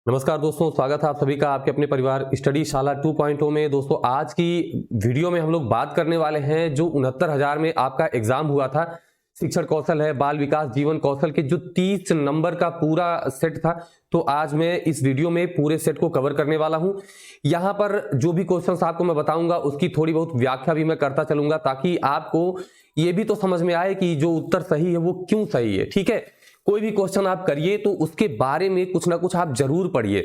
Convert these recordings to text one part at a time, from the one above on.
नमस्कार दोस्तों, स्वागत है आप सभी का आपके अपने परिवार स्टडी शाला 2.0 में। दोस्तों आज की वीडियो में हम लोग बात करने वाले हैं जो 69,000 में आपका एग्जाम हुआ था, शिक्षण कौशल है, बाल विकास जीवन कौशल के जो 30 नंबर का पूरा सेट था। तो आज मैं इस वीडियो में पूरे सेट को कवर करने वाला हूं। यहां पर जो भी क्वेश्चंस आपको मैं बताऊंगा उसकी थोड़ी बहुत व्याख्या भी मैं करता चलूंगा, ताकि आपको ये भी तो समझ में आए कि जो उत्तर सही है वो क्यों सही है। ठीक है, कोई भी क्वेश्चन आप करिए तो उसके बारे में कुछ ना कुछ आप जरूर पढ़िए।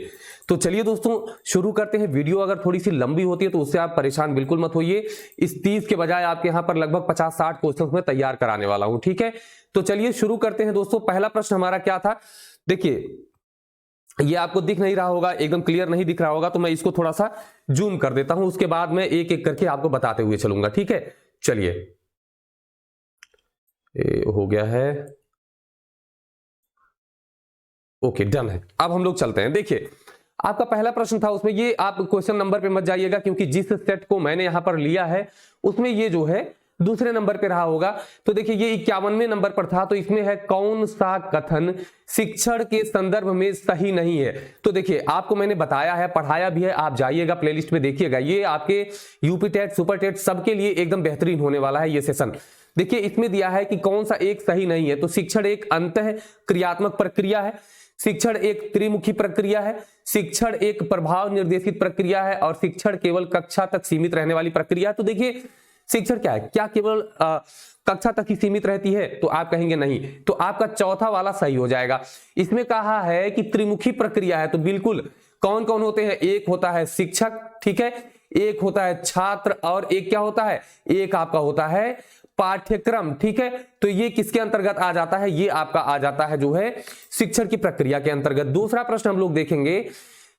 तो चलिए दोस्तों शुरू करते हैं। वीडियो अगर थोड़ी सी लंबी होती है तो उससे आप परेशान बिल्कुल मत होइए। इस 30 के बजाय आपके यहां पर लगभग 50-60 क्वेश्चन मैं तैयार कराने वाला हूं। ठीक है, तो चलिए शुरू करते हैं दोस्तों। पहला प्रश्न हमारा क्या था, देखिए ये आपको दिख नहीं रहा होगा, एकदम क्लियर नहीं दिख रहा होगा, तो मैं इसको थोड़ा सा जूम कर देता हूं, उसके बाद मैं एक एक करके आपको बताते हुए चलूंगा। ठीक है, चलिए हो गया है, ओके डन है। अब हम लोग चलते हैं। देखिए आपका पहला प्रश्न था, उसमें ये आप क्वेश्चन नंबर पे मत जाइएगा क्योंकि जिस सेट को मैंने यहां पर लिया है उसमें ये जो है दूसरे नंबर पे रहा होगा। तो देखिए ये 51वें नंबर पर था, तो इसमें है कौन सा कथन शिक्षण के संदर्भ में सही नहीं है। तो देखिए आपको मैंने बताया है, पढ़ाया भी है, आप जाइएगा प्लेलिस्ट में देखिएगा। ये आपके यूपी टेट सुपर टेट सबके लिए एकदम बेहतरीन होने वाला है ये सेशन। देखिए इसमें दिया है कि कौन सा एक सही नहीं है। तो शिक्षण एक अंतः क्रियात्मक प्रक्रिया है, शिक्षण एक त्रिमुखी प्रक्रिया है, शिक्षण एक प्रभाव निर्देशित प्रक्रिया है, और शिक्षण केवल कक्षा तक सीमित रहने वाली प्रक्रिया है। तो देखिए शिक्षण क्या है, क्या केवल कक्षा तक ही सीमित रहती है? तो आप कहेंगे नहीं, तो आपका चौथा वाला सही हो जाएगा। इसमें कहा है कि त्रिमुखी प्रक्रिया है, तो बिल्कुल कौन कौन होते हैं? एक होता है शिक्षक, ठीक है, एक होता है छात्र, और एक क्या होता है? एक आपका होता है पाठ्यक्रम। ठीक है, तो ये किसके अंतर्गत आ जाता है? ये आपका आ जाता है जो है शिक्षण की प्रक्रिया के अंतर्गत। दूसरा प्रश्न हम लोग देखेंगे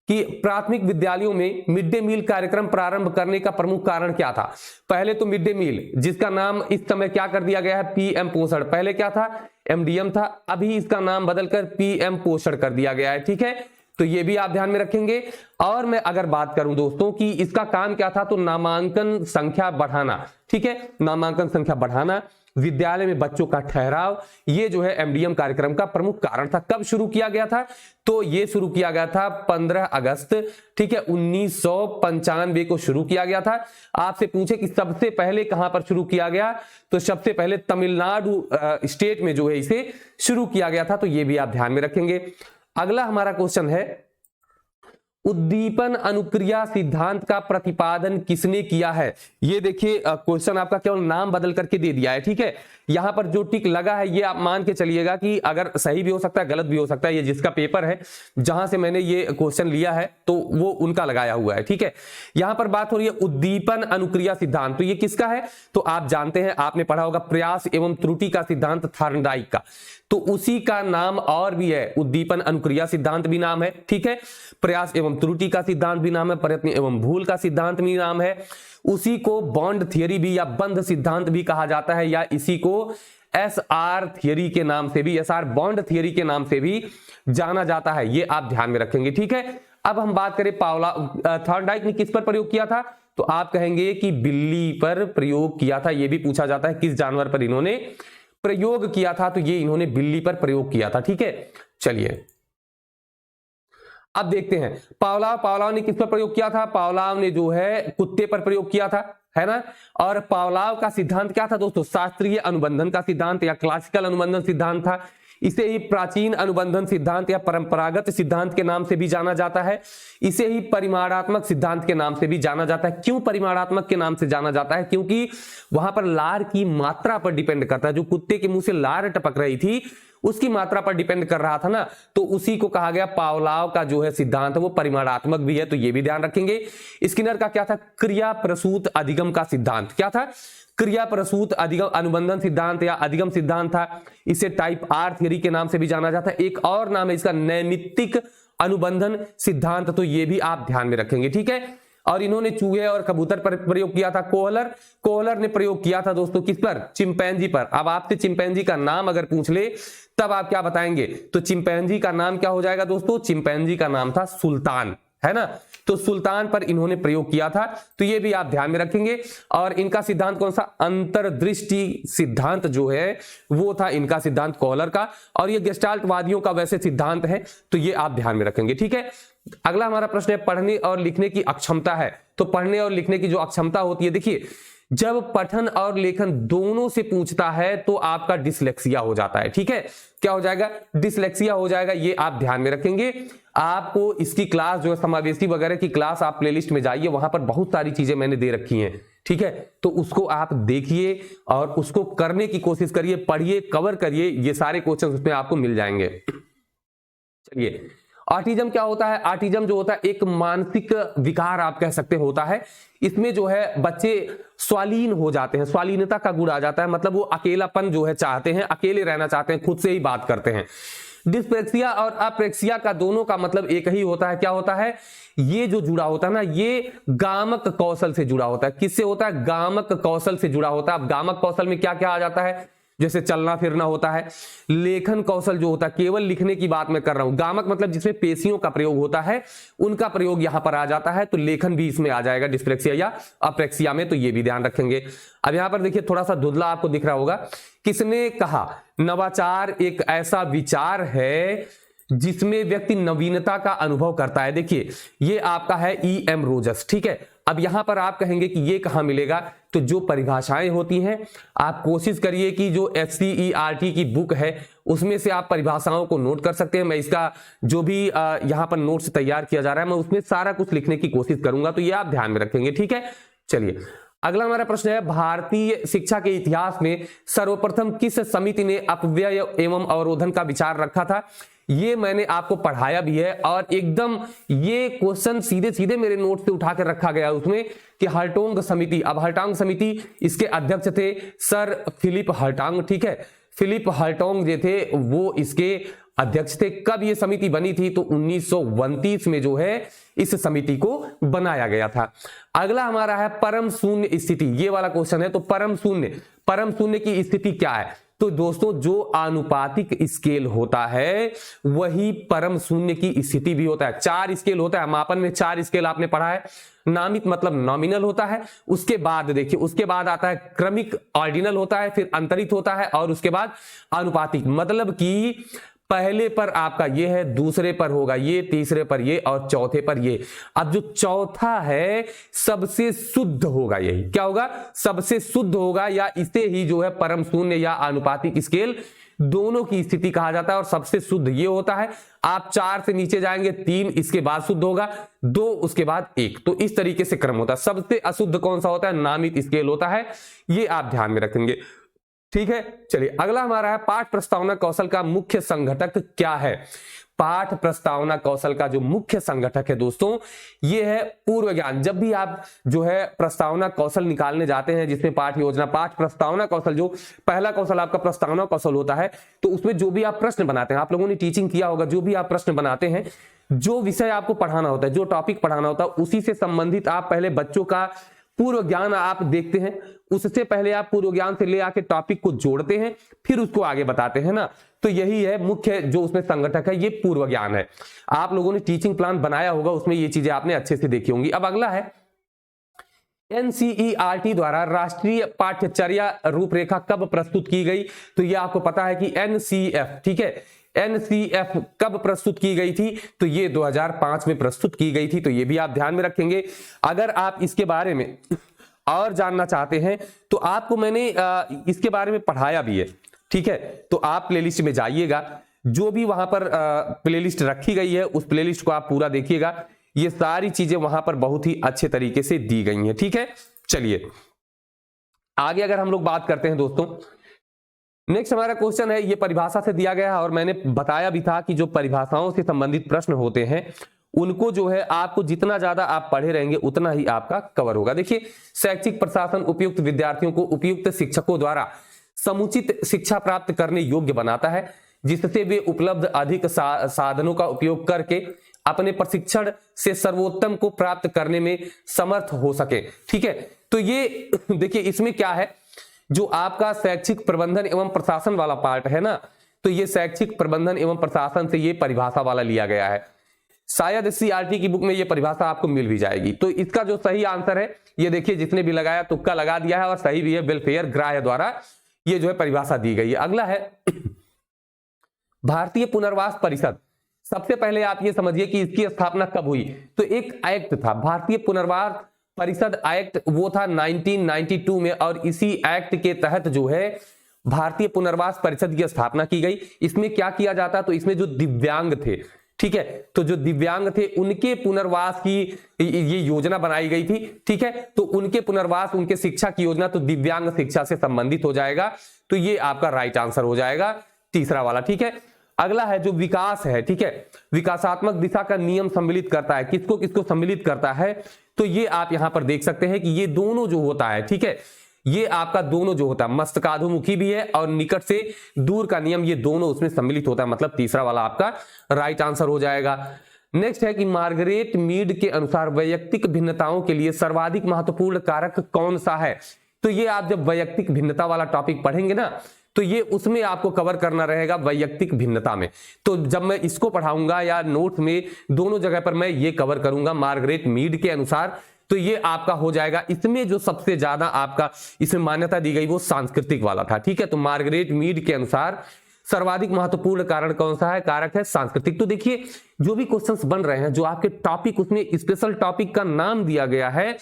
कि प्राथमिक विद्यालयों में मिड डे मील कार्यक्रम प्रारंभ करने का प्रमुख कारण क्या था? पहले तो मिड डे मील, जिसका नाम इस समय क्या कर दिया गया है? पीएम पोषण। पहले क्या था? एमडीएम था, अभी इसका नाम बदलकर पीएम पोषण कर दिया गया है। ठीक है, तो ये भी आप ध्यान में रखेंगे। और मैं अगर बात करूं दोस्तों कि इसका काम क्या था, तो नामांकन संख्या बढ़ाना। ठीक है, नामांकन संख्या बढ़ाना, विद्यालय में बच्चों का ठहराव, ये जो है एमडीएम कार्यक्रम का प्रमुख कारण था। कब शुरू किया गया था? तो ये शुरू किया गया था 15 अगस्त, ठीक है, 1995 को शुरू किया गया था। आपसे पूछे कि सबसे पहले कहां पर शुरू किया गया, तो सबसे पहले तमिलनाडु स्टेट में जो है इसे शुरू किया गया था। तो ये भी आप ध्यान में रखेंगे। अगला हमारा क्वेश्चन है, उद्दीपन अनुक्रिया सिद्धांत का प्रतिपादन किसने किया है? ये देखिए क्वेश्चन आपका केवल नाम बदल करके दे दिया है। ठीक है, यहां पर जो टिक लगा है ये आप मान के चलिएगा कि अगर सही भी हो सकता है, गलत भी हो सकता है। ये जिसका पेपर है, जहां से मैंने ये क्वेश्चन लिया है, तो वो उनका लगाया हुआ है। ठीक है, यहां पर बात हो रही है उद्दीपन अनुक्रिया सिद्धांत, तो ये किसका है? तो आप जानते हैं, आपने पढ़ा होगा प्रयास एवं त्रुटि का सिद्धांत थॉर्नडाइक का, तो उसी का नाम और भी है, उद्दीपन अनुक्रिया सिद्धांत भी नाम है। ठीक है, प्रयास एवं त्रुटि का सिद्धांत भी नाम है, प्रयत्न एवं भूल का सिद्धांत भी नाम है। उसी को बॉन्ड थियरी भी या बंध सिद्धांत भी कहा जाता है, या इसी को एसआर थियरी के नाम से भी, एसआर बॉन्ड थियरी के नाम से भी जाना जाता है। ये आप ध्यान में रखेंगे। ठीक है, अब हम बात करें थॉर्नडाइक ने किस पर प्रयोग किया था? तो आप कहेंगे कि बिल्ली पर प्रयोग किया था। ये भी पूछा जाता है किस जानवर पर इन्होंने प्रयोग किया था, तो ये इन्होंने बिल्ली पर प्रयोग किया था। ठीक है, चलिए अब देखते हैं पावलाव ने किस पर प्रयोग किया था? पावलाव ने जो है कुत्ते पर प्रयोग किया था, है ना। और पावलाव का सिद्धांत क्या था दोस्तों? शास्त्रीय अनुबंधन का सिद्धांत या क्लासिकल अनुबंधन सिद्धांत था। इसे ही प्राचीन अनुबंधन सिद्धांत या परंपरागत सिद्धांत के नाम से भी जाना जाता है। इसे ही परिमाणात्मक सिद्धांत के नाम से भी जाना जाता है। क्यों परिमाणात्मक के नाम से जाना जाता है? क्योंकि वहां पर लार की मात्रा पर डिपेंड करता है। जो कुत्ते के मुंह से लार टपक रही थी उसकी मात्रा पर डिपेंड कर रहा था ना, तो उसी को कहा गया पावलाव का जो है सिद्धांत है वो परिमाणात्मक भी है। तो ये भी ध्यान रखेंगे। स्किनर का क्या था? क्रिया प्रसूत अधिगम का सिद्धांत। क्या था? क्रिया प्रसूत अधिगम अनुबंधन सिद्धांत या अधिगम सिद्धांत था। इसे टाइप आर थियरी के नाम से भी जाना जाता है। एक और नाम है इसका नैमित्तिक अनुबंधन सिद्धांत। तो ये भी आप ध्यान में रखेंगे। ठीक है, और इन्होंने चूहे और कबूतर पर प्रयोग किया था। कोहलर ने प्रयोग किया था दोस्तों किस पर? चिंपैंजी पर। अब आपसे चिंपैंजी का नाम अगर पूछ ले तब आप क्या बताएंगे? तो चिंपैंजी का नाम क्या हो जाएगा दोस्तों? चिंपैंजी का नाम था सुल्तान। है ना, तो सुल्तान पर इन्होंने प्रयोग किया था, तो ये भी आप ध्यान में रखेंगे। और इनका सिद्धांत कौन सा, अंतर्दृष्टि सिद्धांत जो है वो था इनका सिद्धांत कॉलर का, और ये गेस्टाल्टवादियों का वैसे सिद्धांत है, तो ये आप ध्यान में रखेंगे। ठीक है, अगला हमारा प्रश्न है पढ़ने और लिखने की अक्षमता है। तो पढ़ने और लिखने की जो अक्षमता होती है, देखिए जब पठन और लेखन दोनों से पूछता है तो आपका डिसलेक्सिया हो जाता है। ठीक है, क्या हो जाएगा, डिसलेक्सिया हो जाएगा, ये आप ध्यान में रखेंगे। आपको इसकी क्लास जो है समावेशी वगैरह की क्लास, आप प्लेलिस्ट में जाइए, वहां पर बहुत सारी चीजें मैंने दे रखी हैं। ठीक है, तो उसको आप देखिए और उसको करने की कोशिश करिए, पढ़िए, कवर करिए, ये सारे क्वेश्चन उसमें आपको मिल जाएंगे। चलिए, ऑटिज्म क्या होता है, ऑटिज्म जो होता है एक मानसिक विकार आप कह सकते होता है। इसमें जो है बच्चे स्वालीन हो जाते हैं, स्वालीनता का गुण आ जाता है, मतलब वो अकेलापन जो है चाहते हैं, अकेले रहना चाहते हैं, खुद से ही बात करते हैं। डिस्प्रेक्सिया और अप्रेक्सिया का दोनों का मतलब एक ही होता है, क्या होता है, ये जो जुड़ा होता है ना, ये गामक कौशल से जुड़ा होता है। किससे होता है, गामक कौशल से जुड़ा होता है। अब गामक कौशल में क्या क्या आ जाता है, जैसे चलना फिरना होता है। लेखन कौशल जो होता है, केवल लिखने की बात मैं कर रहा हूं, गामक मतलब जिसमें पेशियों का प्रयोग होता है, उनका प्रयोग यहां पर आ जाता है, तो लेखन भी इसमें आ जाएगा डिस्प्लेक्सिया या अप्रेक्सिया में, तो ये भी ध्यान रखेंगे। अब यहां पर देखिए थोड़ा सा धुंधला आपको दिख रहा होगा, किसने कहा नवाचार एक ऐसा विचार है जिसमें व्यक्ति नवीनता का अनुभव करता है। देखिए ये आपका है E.M. रोजर्स। ठीक है, अब यहां पर आप कहेंगे कि ये कहां मिलेगा, तो जो परिभाषाएं होती हैं आप कोशिश करिए कि जो SCERT की बुक है उसमें से आप परिभाषाओं को नोट कर सकते हैं। मैं इसका जो भी यहां पर नोट्स तैयार किया जा रहा है, मैं उसमें सारा कुछ लिखने की कोशिश करूंगा, तो ये आप ध्यान में रखेंगे। ठीक है, चलिए अगला हमारा प्रश्न है, भारतीय शिक्षा के इतिहास में सर्वप्रथम किस समिति ने अपव्यय एवं अवरोधन का विचार रखा था। ये मैंने आपको पढ़ाया भी है, और एकदम ये क्वेश्चन सीधे सीधे मेरे नोट से उठा कर रखा गया उसमें कि हर्टोंग समिति। अब हर्टोंग समिति, इसके अध्यक्ष थे सर फिलिप हर्टोंग। ठीक है, फिलिप हर्टोंग जो थे वो इसके अध्यक्ष थे। कब ये समिति बनी थी, तो 1929 में जो है इस समिति को बनाया गया था। अगला हमारा है परम शून्य स्थिति, ये वाला क्वेश्चन है। तो परम शून्य की स्थिति क्या है, तो दोस्तों जो आनुपातिक स्केल होता है वही परम शून्य की स्थिति भी होता है। 4 स्केल होता है, मापन में 4 स्केल आपने पढ़ा है। नामित मतलब नॉमिनल होता है, उसके बाद देखिए उसके बाद आता है क्रमिक ऑर्डिनल होता है, फिर अंतरित होता है, और उसके बाद आनुपातिक, मतलब कि पहले पर आपका ये है, दूसरे पर होगा ये, तीसरे पर ये, और चौथे पर ये। अब जो चौथा है सबसे शुद्ध होगा, यही क्या होगा, सबसे शुद्ध होगा, या इसे ही जो है परम शून्य या आनुपातिक स्केल दोनों की स्थिति कहा जाता है। और सबसे शुद्ध ये होता है, आप 4 से नीचे जाएंगे 3, इसके बाद शुद्ध होगा 2, उसके बाद 1, तो इस तरीके से क्रम होता है। सबसे अशुद्ध कौन सा होता है, नामित स्केल होता है, ये आप ध्यान में रखेंगे। ठीक है, चलिए अगला हमारा है पाठ प्रस्तावना कौशल का मुख्य संघटक क्या है। पाठ प्रस्तावना कौशल का जो मुख्य संघटक है दोस्तों, ये है पूर्व ज्ञान। जब भी आप जो है प्रस्तावना कौशल निकालने जाते हैं, जिसमें पाठ योजना, पाठ प्रस्तावना कौशल, जो पहला कौशल आपका प्रस्तावना कौशल होता है, तो उसमें जो भी आप प्रश्न बनाते हैं, आप लोगों ने टीचिंग किया होगा, जो भी आप प्रश्न बनाते हैं, जो विषय आपको पढ़ाना होता है, जो टॉपिक पढ़ाना होता है, उसी से संबंधित आप पहले बच्चों का पूर्व ज्ञान आप देखते हैं, उससे पहले आप पूर्व ज्ञान से ले आके टॉपिक को जोड़ते हैं, फिर उसको आगे बताते हैं ना। तो यही है मुख्य जो उसमें संगठक है, ये पूर्व ज्ञान है। आप लोगों ने टीचिंग प्लान बनाया होगा, उसमें ये चीजें आपने अच्छे से देखी होंगी। अब अगला है NCERT द्वारा राष्ट्रीय पाठ्यचर्या रूपरेखा कब प्रस्तुत की गई। तो ये आपको पता है कि NCF, ठीक है, NCF कब प्रस्तुत की गई थी, तो ये 2005 में प्रस्तुत की गई थी, तो ये भी आप ध्यान में रखेंगे। अगर आप इसके बारे में और जानना चाहते हैं तो आपको मैंने इसके बारे में पढ़ाया भी है। ठीक है, तो आप प्लेलिस्ट में जाइएगा, जो भी वहां पर प्लेलिस्ट रखी गई है उस प्लेलिस्ट को आप पूरा देखिएगा, ये सारी चीजें वहां पर बहुत ही अच्छे तरीके से दी गई हैं। ठीक है, चलिए आगे अगर हम लोग बात करते हैं दोस्तों, नेक्स्ट हमारा क्वेश्चन है, ये परिभाषा से दिया गया है, और मैंने बताया भी था कि जो परिभाषाओं से संबंधित प्रश्न होते हैं उनको जो है आपको जितना ज्यादा आप पढ़े रहेंगे उतना ही आपका कवर होगा। देखिए, शैक्षिक प्रशासन उपयुक्त विद्यार्थियों को उपयुक्त शिक्षकों द्वारा समुचित शिक्षा प्राप्त करने योग्य बनाता है, जिससे वे उपलब्ध अधिक साधनों का उपयोग करके अपने प्रशिक्षण से सर्वोत्तम को प्राप्त करने में समर्थ हो सके। ठीक है, तो ये देखिए इसमें क्या है, जो आपका शैक्षिक प्रबंधन एवं प्रशासन वाला पार्ट है ना, तो ये शैक्षिक प्रबंधन एवं प्रशासन से ये परिभाषा वाला लिया गया है। शायद सीआरटी की बुक में ये परिभाषा आपको मिल भी जाएगी। तो इसका जो सही आंसर है, ये देखिए जिसने भी लगाया तुक्का लगा दिया है और सही भी है, वेलफेयर ग्राह्य द्वारा ये जो है परिभाषा दी गई है। अगला है भारतीय पुनर्वास परिषद। सबसे पहले आप ये समझिए कि इसकी स्थापना कब हुई। तो एक एक्ट था भारतीय पुनर्वास परिषद एक्ट, वो था 1992 में, और इसी एक्ट के तहत जो है भारतीय पुनर्वास परिषद की स्थापना की गई। इसमें क्या किया जाता, तो इसमें जो दिव्यांग थे, ठीक है, तो जो दिव्यांग थे उनके पुनर्वास की ये योजना बनाई गई थी, ठीक है। तो उनके पुनर्वास, उनके शिक्षा की योजना, तो दिव्यांग शिक्षा से संबंधित हो जाएगा। तो ये आपका राइट आंसर हो जाएगा, तीसरा वाला, ठीक है। अगला है जो विकास है, ठीक है, विकासात्मक दिशा का नियम सम्मिलित करता है, किसको किसको सम्मिलित करता है, तो ये आप यहां पर देख सकते हैं कि ये दोनों जो होता है, ठीक है, ये आपका दोनों जो होता है मस्तकाधुमुखी भी है और निकट से दूर का नियम, ये दोनों उसमें सम्मिलित होता है, मतलब तीसरा वाला आपका राइट आंसर हो जाएगा। नेक्स्ट है कि मार्गरेट मीड के अनुसार वैयक्तिक भिन्नताओं के लिए सर्वाधिक महत्वपूर्ण कारक कौन सा है। तो ये आप जब वैयक्तिक भिन्नता वाला टॉपिक पढ़ेंगे ना, तो ये उसमें आपको कवर करना रहेगा वैयक्तिक भिन्नता में। तो जब मैं इसको पढ़ाऊंगा या नोट्स में, दोनों जगह पर मैं ये कवर करूंगा मार्गरेट मीड के अनुसार। तो ये आपका हो जाएगा। इसमें जो सबसे ज्यादा आपका इसमें मान्यता दी गई वो सांस्कृतिक वाला था, ठीक है। तो मार्गरेट मीड के अनुसार सर्वाधिक महत्वपूर्ण कारण कौन सा है, कारक है सांस्कृतिक। तो देखिए जो भी क्वेश्चंस बन रहे हैं, जो आपके टॉपिक उसमें स्पेशल टॉपिक का नाम दिया गया है,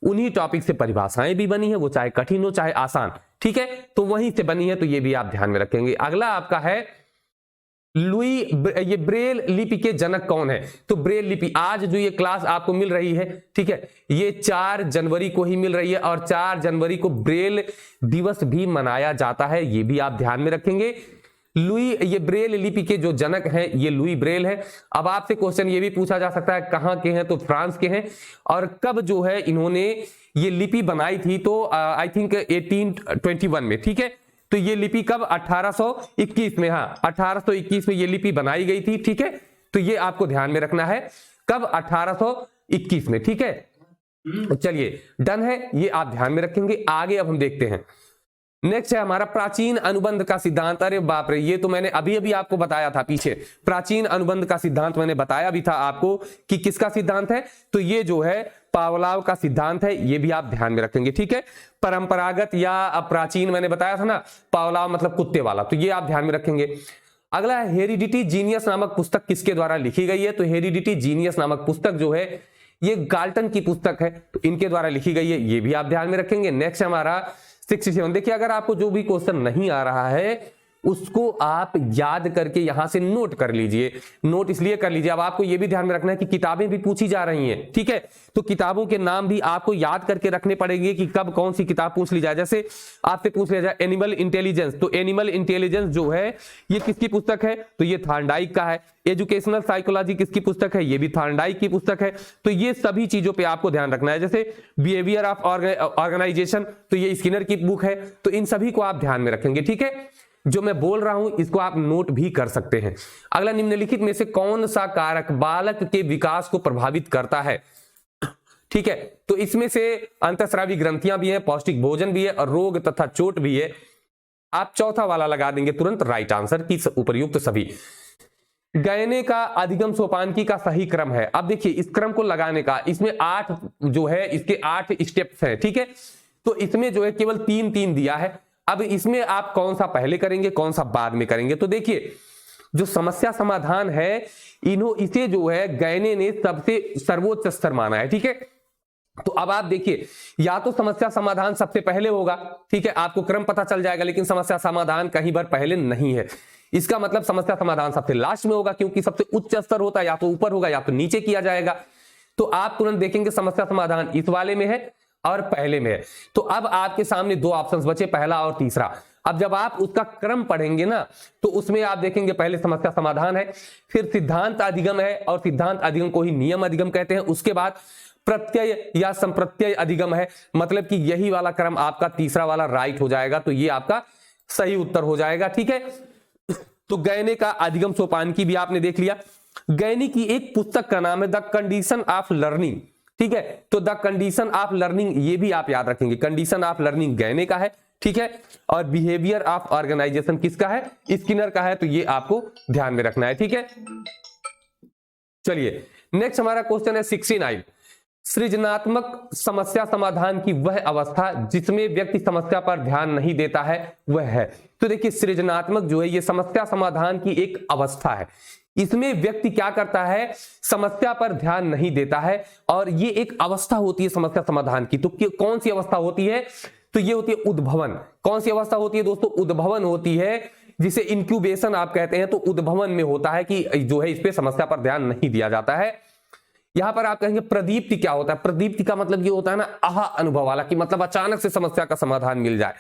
उन्हीं टॉपिक से परिभाषाएं भी बनी है, वो चाहे कठिन हो चाहे आसान, ठीक है, तो वहीं से बनी है। तो ये भी आप ध्यान में रखेंगे। अगला आपका है ये ब्रेल लिपि के जनक कौन है। तो ब्रेल लिपि आज जो ये क्लास आपको मिल रही है, ठीक है, ये 4 जनवरी को ही मिल रही है और 4 जनवरी को ब्रेल दिवस भी मनाया जाता है, ये भी आप ध्यान में रखेंगे। ये ब्रेल लिपि के जो जनक हैं ये लुई ब्रेल है। अब आपसे क्वेश्चन ये भी पूछा जा सकता है कहां के हैं, तो फ्रांस के हैं। और कब जो है इन्होंने ये लिपि बनाई थी, तो आई थिंक 1821 में, ठीक है। तो ये लिपि कब, 1821 में, हाँ 1821 में ये लिपि बनाई गई थी, ठीक है। तो ये आपको ध्यान में रखना है, कब, 1821 में, ठीक है। चलिए डन है, ये आप ध्यान में रखेंगे। आगे अब हम देखते हैं, नेक्स्ट है हमारा प्राचीन अनुबंध का सिद्धांत। अरे बाप रे, ये तो मैंने अभी अभी आपको बताया था पीछे, प्राचीन अनुबंध का सिद्धांत मैंने बताया भी था आपको कि किसका सिद्धांत है। तो ये जो है पावलाव का सिद्धांत है, ये भी आप ध्यान में रखेंगे, ठीक है। परंपरागत या प्राचीन मैंने बताया था ना, पावलाव मतलब कुत्ते वाला, तो ये आप ध्यान में रखेंगे। अगला है हेरिडिटी जीनियस नामक पुस्तक किसके द्वारा लिखी गई है। तो हेरिडिटी जीनियस नामक पुस्तक जो है ये गाल्टन की पुस्तक है, तो इनके द्वारा लिखी गई है, ये भी आप ध्यान में रखेंगे। नेक्स्ट हमारा 67। देखिए अगर आपको जो भी क्वेश्चन नहीं आ रहा है उसको आप याद करके यहां से नोट कर लीजिए। नोट इसलिए कर लीजिए, अब आपको यह भी ध्यान में रखना है कि किताबें भी पूछी जा रही हैं, ठीक है। तो किताबों के नाम भी आपको याद करके रखने पड़ेंगे कि कब कौन सी किताब पूछ ली जाए। जैसे आपसे पूछ लिया जाए एनिमल इंटेलिजेंस, तो एनिमल इंटेलिजेंस जो है ये किसकी पुस्तक है, तो ये थॉर्नडाइक का है। एजुकेशनल साइकोलॉजी किसकी पुस्तक है, ये भी थॉर्नडाइक की पुस्तक है। तो ये सभी चीजों पे आपको ध्यान रखना है। जैसे बिहेवियर ऑफ ऑर्गेनाइजेशन, तो ये स्किनर की बुक है। तो इन सभी को आप ध्यान में रखेंगे, ठीक है। जो मैं बोल रहा हूं इसको आप नोट भी कर सकते हैं। अगला, निम्नलिखित में से कौन सा कारक बालक के विकास को प्रभावित करता है, ठीक है। तो इसमें से अंतःस्रावी ग्रंथियां भी है, पौष्टिक भोजन भी है और रोग तथा चोट भी है। आप चौथा वाला लगा देंगे तुरंत राइट आंसर की उपर्युक्त सभी। गयने का अधिगम सोपानकी का सही क्रम है। अब देखिए इस क्रम को लगाने का, इसमें 8 जो है इसके 8 स्टेप्स हैं, ठीक है। तो इसमें जो है केवल 3-3 दिया है। अब इसमें आप कौन सा पहले करेंगे कौन सा बाद में करेंगे। तो देखिए जो समस्या समाधान है इसे जो है गयने ने सबसे सर्वोच्च स्तर माना है, ठीक है। तो अब आप देखिए या तो समस्या समाधान सबसे पहले होगा, ठीक है, आपको क्रम पता चल जाएगा, लेकिन समस्या समाधान कहीं बार पहले नहीं है। इसका मतलब समस्या समाधान सबसे लास्ट में होगा, क्योंकि सबसे उच्च स्तर होता है, या तो ऊपर होगा या तो नीचे किया जाएगा। तो आप तुरंत देखेंगे समस्या समाधान इस वाले में है और पहले में है। तो अब आपके सामने 2 ऑप्शंस बचे, पहला और तीसरा। अब जब आप उसका क्रम पढ़ेंगे ना, तो उसमें आप देखेंगे पहले समस्या समाधान है, फिर सिद्धांत अधिगम है, और सिद्धांत अधिगम को ही नियम अधिगम कहते हैं। उसके बाद प्रत्यय या संप्रत्यय अधिगम है, मतलब कि यही वाला क्रम आपका तीसरा वाला राइट हो जाएगा। तो ये आपका सही उत्तर हो जाएगा, ठीक है। तो गयने का अधिगम सोपान की भी आपने देख लिया। गयने की एक पुस्तक का नाम है द कंडीशन ऑफ लर्निंग, ठीक है। तो द कंडीशन ऑफ लर्निंग ये भी आप याद रखेंगे, कंडीशन ऑफ लर्निंग गयने का है, ठीक है। और बिहेवियर ऑफ ऑर्गेनाइजेशन किसका है, स्किनर का है। तो ये आपको ध्यान में रखना है, ठीक है। चलिए नेक्स्ट हमारा क्वेश्चन है 69। सृजनात्मक समस्या समाधान की वह अवस्था जिसमें व्यक्ति समस्या पर ध्यान नहीं देता है वह है। तो देखिए सृजनात्मक जो है ये समस्या समाधान की एक अवस्था है, इसमें व्यक्ति क्या करता है, समस्या पर ध्यान नहीं देता है, और ये एक अवस्था होती है समस्या समाधान की। तो कौन सी अवस्था होती है, तो ये होती है उद्भवन। कौन सी अवस्था होती है दोस्तों, उद्भवन होती है, जिसे इंक्यूबेशन आप कहते हैं। तो उद्भवन में होता है कि जो है इस पे समस्या पर ध्यान नहीं दिया जाता है। यहां पर आप कहेंगे प्रदीप्ति क्या होता है, प्रदीप्ति का मतलब ये होता है ना आहा अनुभव वाला, कि मतलब अचानक से समस्या का समाधान मिल जाए।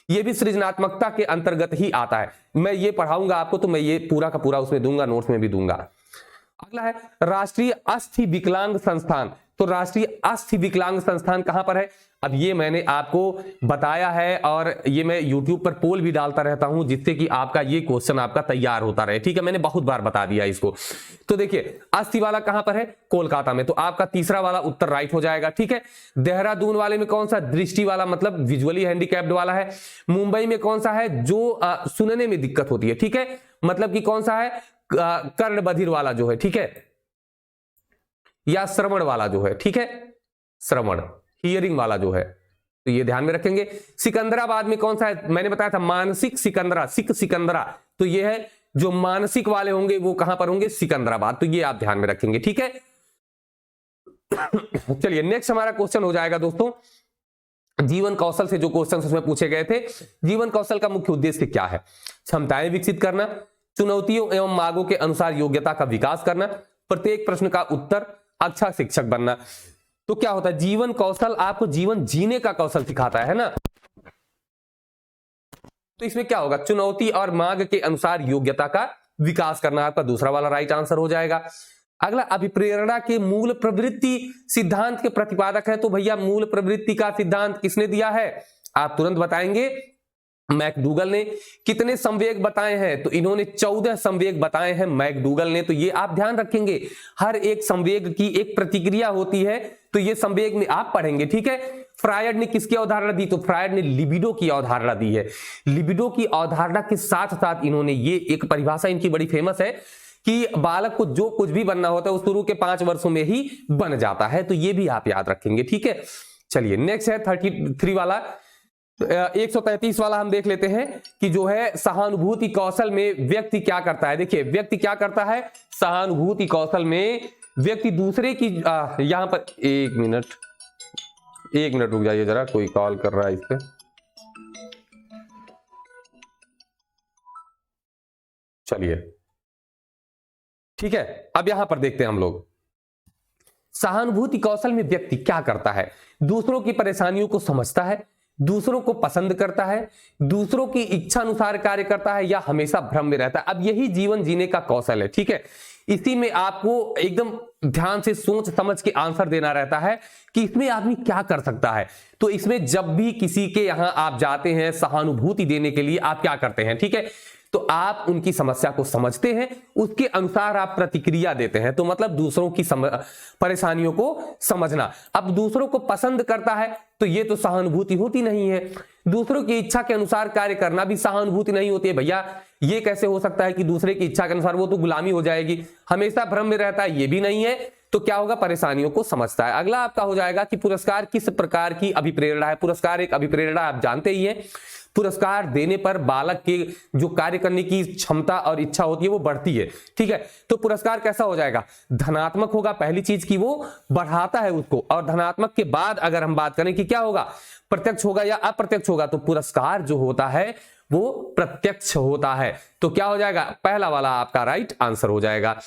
ये भी सृजनात्मकता के अंतर्गत ही आता है। मैं ये पढ़ाऊंगा आपको तो मैं ये पूरा का पूरा उसमें दूंगा, नोट्स में भी दूंगा। अगला है राष्ट्रीय अस्थि विकलांग संस्थान। तो राष्ट्रीय अस्थि विकलांग संस्थान कहां पर है, अब ये मैंने आपको बताया है, और ये मैं YouTube पर पोल भी डालता रहता हूं जिससे कि आपका ये क्वेश्चन आपका तैयार होता रहे। ठीक है, मैंने बहुत बार बता दिया इसको। तो देखिए अस्थि वाला कहां पर है, कोलकाता में। तो आपका तीसरा वाला उत्तर राइट हो जाएगा। ठीक है, देहरादून वाले में कौन सा, दृष्टि वाला, मतलब विजुअली हैंडीकैप्ड वाला है। मुंबई में कौन सा है, जो सुनने में दिक्कत होती है। ठीक है, मतलब कि कौन सा है, कर्ण बधिर वाला जो है। ठीक है, या श्रवण वाला जो है। ठीक है, श्रवण हियरिंग वाला जो है, तो ये ध्यान में रखेंगे। सिकंदराबाद में कौन सा है, मैंने बताया था मानसिक सिकंदरा, सिकंदरा। तो ये है जो मानसिक वाले होंगे वो कहां पर होंगे, सिकंदराबाद। तो ये आप ध्यान में रखेंगे। ठीक है, चलिए नेक्स्ट हमारा क्वेश्चन हो जाएगा दोस्तों जीवन कौशल से। जो क्वेश्चन उसमें पूछे गए थे, जीवन कौशल का मुख्य उद्देश्य क्या है, क्षमताएं विकसित करना, चुनौतियों एवं मांगों के अनुसार योग्यता का विकास करना, प्रत्येक प्रश्न का उत्तर, अच्छा शिक्षक बनना। तो क्या होता है, जीवन कौशल आपको जीवन जीने का कौशल सिखाता है ना। तो इसमें क्या होगा, चुनौती और मांग के अनुसार योग्यता का विकास करना, आपका दूसरा वाला राइट आंसर हो जाएगा। अगला अभिप्रेरणा के मूल प्रवृत्ति सिद्धांत के प्रतिपादक है। तो भैया मूल प्रवृत्ति का सिद्धांत किसने दिया है, आप तुरंत बताएंगे, मैकडूगल ने। कितने संवेग बताए हैं, तो इन्होंने 14 संवेग बताए हैं मैकडूगल ने। तो ये आप ध्यान रखेंगे, हर एक संवेग की एक प्रतिक्रिया होती है, तो ये संवेग में आप पढ़ेंगे। ठीक है, फ्रायड ने किसकी अवधारणा दी, तो फ्रायड ने लिबिडो की अवधारणा दी है। लिबिडो की अवधारणा के साथ साथ इन्होंने ये एक परिभाषा इनकी बड़ी फेमस है कि बालक को जो कुछ भी बनना होता है वो शुरू के 5 वर्षों में ही बन जाता है। तो ये भी आप याद रखेंगे। ठीक है, चलिए नेक्स्ट है 33 वाला, 133 वाला हम देख लेते हैं कि जो है सहानुभूति कौशल में व्यक्ति क्या करता है। देखिए व्यक्ति क्या करता है, सहानुभूति कौशल में व्यक्ति दूसरे की यहां पर एक मिनट रुक जाइए जरा, कोई कॉल कर रहा है इस पे। चलिए ठीक है, अब यहां पर देखते हैं हम लोग सहानुभूति कौशल में व्यक्ति क्या करता है, दूसरों की परेशानियों को समझता है, दूसरों को पसंद करता है, दूसरों की इच्छा अनुसार कार्य करता है, या हमेशा भ्रम में रहता है। अब यही जीवन जीने का कौशल है। ठीक है, इसी में आपको एकदम ध्यान से सोच समझ के आंसर देना रहता है कि इसमें आदमी क्या कर सकता है। तो इसमें जब भी किसी के यहां आप जाते हैं सहानुभूति देने के लिए, आप क्या करते हैं, ठीक है, तो आप उनकी समस्या को समझते हैं, उसके अनुसार आप प्रतिक्रिया देते हैं। तो मतलब दूसरों की परेशानियों को समझना। अब दूसरों को पसंद करता है तो ये तो सहानुभूति होती नहीं है। दूसरों की इच्छा के अनुसार कार्य करना भी सहानुभूति नहीं होती है। भैया ये कैसे हो सकता है कि दूसरे की इच्छा के अनुसार, वो तो गुलामी हो जाएगी। हमेशा भ्रम में रहता है, ये भी नहीं है। तो क्या होगा, परेशानियों को समझता है। अगला आपका हो जाएगा कि पुरस्कार किस प्रकार की अभिप्रेरणा है। पुरस्कार एक अभिप्रेरणा आप जानते ही हैं। पुरस्कार देने पर बालक के जो कार्य करने की क्षमता और इच्छा होती है वो बढ़ती है। ठीक है, तो पुरस्कार कैसा हो जाएगा, धनात्मक होगा। पहली चीज की वो बढ़ाता है उसको, और धनात्मक के बाद अगर हम बात करें कि क्या होगा, प्रत्यक्ष होगा या अप्रत्यक्ष होगा, तो पुरस्कार जो होता है वो प्रत्यक्ष होता है। तो क्या हो जाएगा, पहला वाला आपका राइट आंसर हो जाएगा।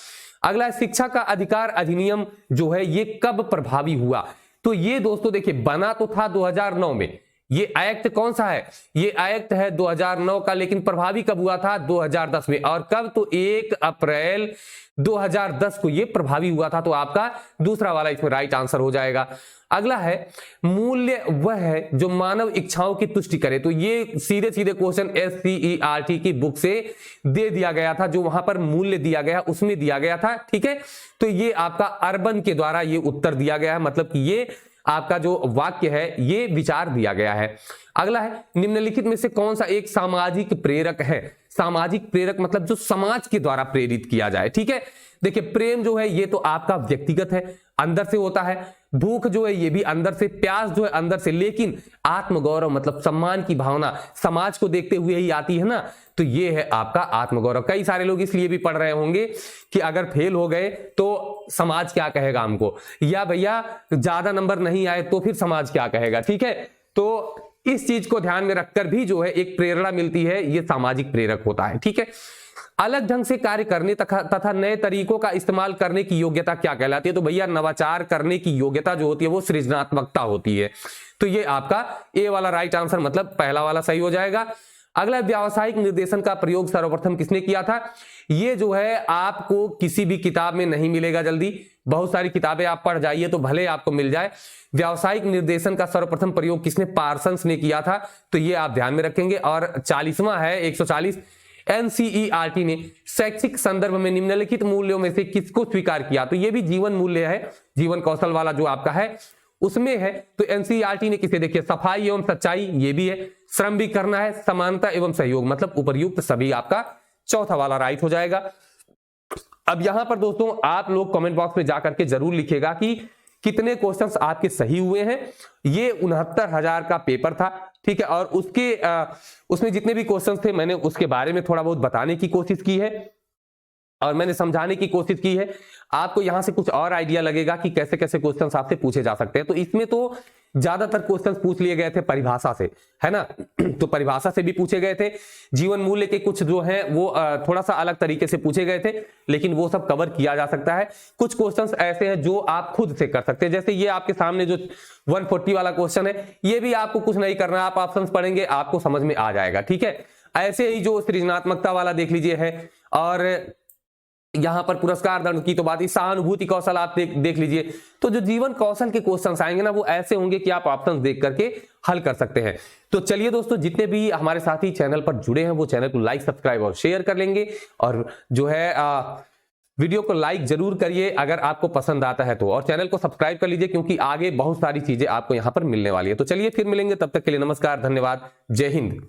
अगला शिक्षा का अधिकार अधिनियम जो है ये कब प्रभावी हुआ। तो ये दोस्तों देखिए बना तो था 2009 में। ये एक्ट कौन सा है, ये एक्ट है 2009 का, लेकिन प्रभावी कब हुआ था, 2010 में। और कब, तो 1 अप्रैल 2010 को ये प्रभावी हुआ था। तो आपका दूसरा वाला इसमें राइट आंसर हो जाएगा। अगला है मूल्य वह है जो मानव इच्छाओं की तुष्टि करे। तो ये सीधे सीधे क्वेश्चन SCERT की बुक से दे दिया गया था, जो वहां पर मूल्य दिया गया उसमें दिया गया था। ठीक है, तो ये आपका अर्बन के द्वारा ये उत्तर दिया गया है, मतलब कि ये आपका जो वाक्य है ये विचार दिया गया है। अगला है निम्नलिखित में से कौन सा एक सामाजिक प्रेरक है। सामाजिक प्रेरक मतलब जो समाज के द्वारा प्रेरित किया जाए। ठीक है, देखिए प्रेम जो है ये तो आपका व्यक्तिगत है, अंदर से होता है। भूख जो है ये भी अंदर से, प्यास जो है अंदर से, लेकिन आत्मगौरव मतलब सम्मान की भावना समाज को देखते हुए ही आती है ना, तो ये है आपका आत्मगौरव। कई सारे लोग इसलिए भी पढ़ रहे होंगे कि अगर फेल हो गए तो समाज क्या कहेगा हमको, या भैया ज्यादा नंबर नहीं आए तो फिर समाज क्या कहेगा। ठीक है, तो इस चीज को ध्यान में रखकर भी जो है एक प्रेरणा मिलती है, ये सामाजिक प्रेरक होता है। ठीक है, अलग ढंग से कार्य करने तथा नए तरीकों का इस्तेमाल करने की योग्यता क्या कहलाती है? तो भैया नवाचार करने की योग्यता जो होती है वो सृजनात्मकता होती है। तो ये आपका ए वाला राइट आंसर मतलब पहला वाला सही हो जाएगा। अगला, व्यावसायिक निर्देशन का प्रयोग सर्वप्रथम किसने किया था? ये जो है आपको किसी भी किताब में नहीं मिलेगा जल्दी, बहुत सारी किताबें आप पढ़ जाइए तो भले आपको मिल जाए। व्यावसायिक निर्देशन का सर्वप्रथम प्रयोग किसने? पार्सन्स ने किया था, तो ये आप ध्यान में रखेंगे। और 40वां है 140, एनसीईआरटी ने शैक्षिक संदर्भ में निम्नलिखित मूल्यों में से किसको स्वीकार किया? तो ये भी जीवन मूल्य है, जीवन कौशल वाला जो आपका है उसमें है। तो एनसीईआरटी ने किसे? देखिए सफाई एवं सच्चाई ये भी है, श्रम भी करना है, समानता एवं सहयोग मतलब उपर्युक्त सभी आपका चौथा वाला राइट हो जाएगा। अब यहां पर दोस्तों आप लोग कमेंट बॉक्स में जाकर के जरूर लिखिएगा कि कितने क्वेश्चंस आपके सही हुए हैं। ये 69,000 का पेपर था। ठीक है, और उसमें जितने भी क्वेश्चंस थे मैंने उसके बारे में थोड़ा बहुत बताने की कोशिश की है और मैंने समझाने की कोशिश की है। आपको यहां से कुछ और आइडिया लगेगा कि कैसे कैसे क्वेश्चंस आपसे पूछे जा सकते हैं। तो इसमें तो ज्यादातर क्वेश्चंस पूछ लिए गए थे परिभाषा से, है ना तो परिभाषा से भी पूछे गए थे। जीवन मूल्य के कुछ जो हैं वो थोड़ा सा अलग तरीके से पूछे गए थे, लेकिन वो सब कवर किया जा सकता है। कुछ क्वेश्चंस ऐसे हैं जो आप खुद से कर सकते हैं, जैसे ये आपके सामने जो 140 वाला क्वेश्चन है, ये भी आपको कुछ नहीं करना, आप ऑप्शंस पढ़ेंगे आपको समझ में आ जाएगा। ठीक है, ऐसे ही जो सृजनात्मकता वाला देख लीजिए है, और यहां पर पुरस्कार दंड की तो बात ही, सहानुभूति कौशल आप देख लीजिए। तो जो जीवन कौशल के क्वेश्चंस आएंगे ना वो ऐसे होंगे कि आप ऑप्शंस देख करके हल कर सकते हैं। तो चलिए दोस्तों, जितने भी हमारे साथी चैनल पर जुड़े हैं वो चैनल को लाइक सब्सक्राइब और शेयर कर लेंगे, और जो है वीडियो को लाइक जरूर करिए अगर आपको पसंद आता है तो, और चैनल को सब्सक्राइब कर लीजिए क्योंकि आगे बहुत सारी चीजें आपको यहां पर मिलने वाली है। तो चलिए फिर मिलेंगे, तब तक के लिए नमस्कार, धन्यवाद, जय हिंद।